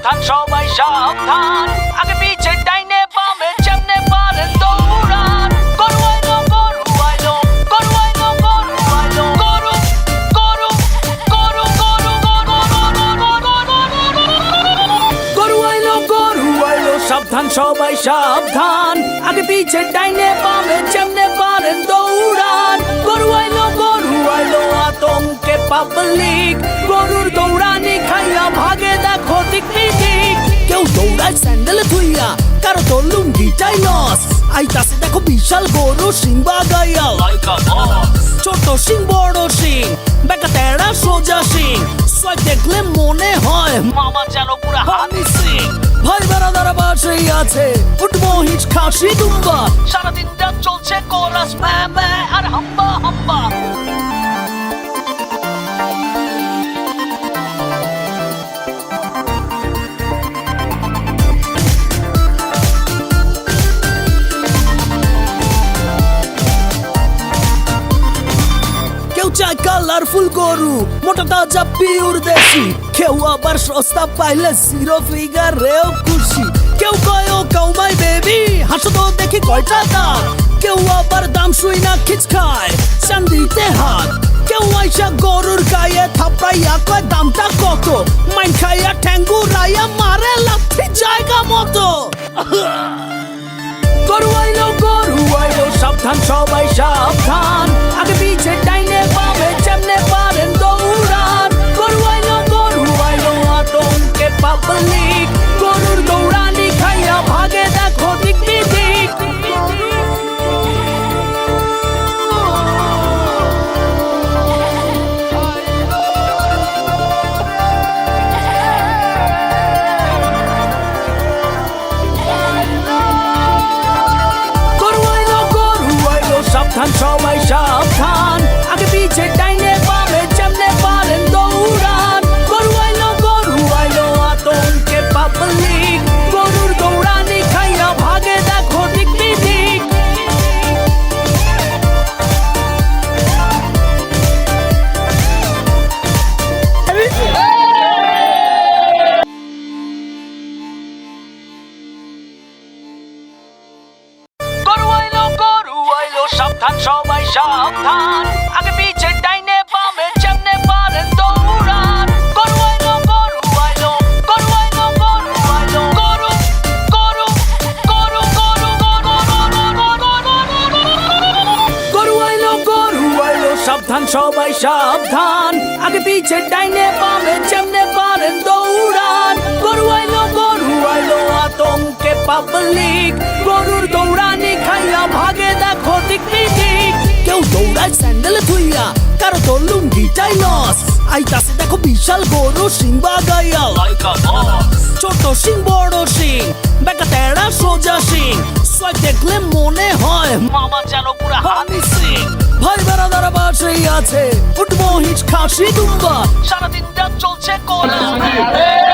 সাবধান সবাই সাবধান, আগে পিছে ডাইনে বামে যেমনে পারেন দৌড়ান। গরু আইলো গরু আইলো গরু আইলো গরু আইলো গরু গরু গরু গরু আইলো গরু আইলো। সাবধান সবাই সাবধান, আগে পিছে ডাইনে বামে যেমনে পারেন দৌড়ান। গরু আইলো আতঙ্কে পাবলিক, গরুর দৌড়ানি খাইয়া ভাগে দেখো দিক দিক। কেউ দৌড়ায় স্যান্ডেল থুইয়া, কারো তো লুঙ্গিটাই লস। আইতাছে দেখো বিশাল গরু সিং বাগাইয়া লাইকা বস। ছোট সিং বড় সিং, বেকা তেড়া সোজা সিং, সোয় দেখলে মনে হয় মামা যেন পুরা হানি সিং। ভাই বেড়াদারা বাসেই আছে, উঠবো হিচ খাসি দুম্বা, সারাদিনটা চলছে কোরাস ম্যা ম্যা আর হাম্বা হাম্বা। চাই কালারফুল গরু, মোটা তাজা পিওর দেশি। কেউ আবার সস্তা পাইলে জিরো ফিগারেও খুশি। কেউ কয় ও কাউমাই বেবি, হাসো তো দেখি কয়টা দাঁত। কেউ আবার দাম শুই না খিচ খায়, চান্দিতে হাত। কেউ আইসা গরুর গায়ে থাপড়াইয়া কয় দামটা কত। মাইন খাইয়া ঠ্যাঙ্গুরাইয়া মারে লাথি জায়গা মতো। গরু আইলো সাবধান সবাই সাবধান, আগে পিছে ডাইনে বামে যেমনে পারেন দৌড়ান। গরু আইলো আতঙ্কে পাবলিক, গরুর দৌড়ানি খাইয়া ভাগে দেখো দিক দিক। সাবধান সবাই সাবধান, আগে পিছে ডাইনে বামে যেমনে পারেন দৌড়ান। গরু আইলো আতঙ্কে পাবলিক, গরুর দৌড়ানি খাইয়া ভাগে দেখো দিক দিক। সাবধান সবাই সাবধান, আগে পিছে ডাইনে বামে যেমনে পারেন দৌড়ান। গরু আইলো গরু আইলো গরু আইলো গরু আইলো গরু গরু গরু গরু আইলো। সাবধান সবাই সাবধান, আগে পিছে ডাইনে বামে যেমনে পারেন দৌড়ান। গরু আইলো আতঙ্কে পাবলিক, গরুর দৌড়ানি খাইয়া ভাগে দেখো দিক দিক। কেউ দৌড়ায় স্যান্ডেল থুইয়া, কারো তো লুঙ্গিটাই লস। আইতাছে দেখো বিশাল গরু সিং বাগাইয়া লাইকা বস। ছোট সিং বড় সিং, বেকা তেড়া সোজা সিং, সোয় দেখলে মনে হয় মামা যেন পুরা হানি সিং। ভাই বেড়াদারা বাসেই আছে, উঠবো হিচ খাসি দুম্বা, সারাদিনটা চলছে কোরাস ম্যা।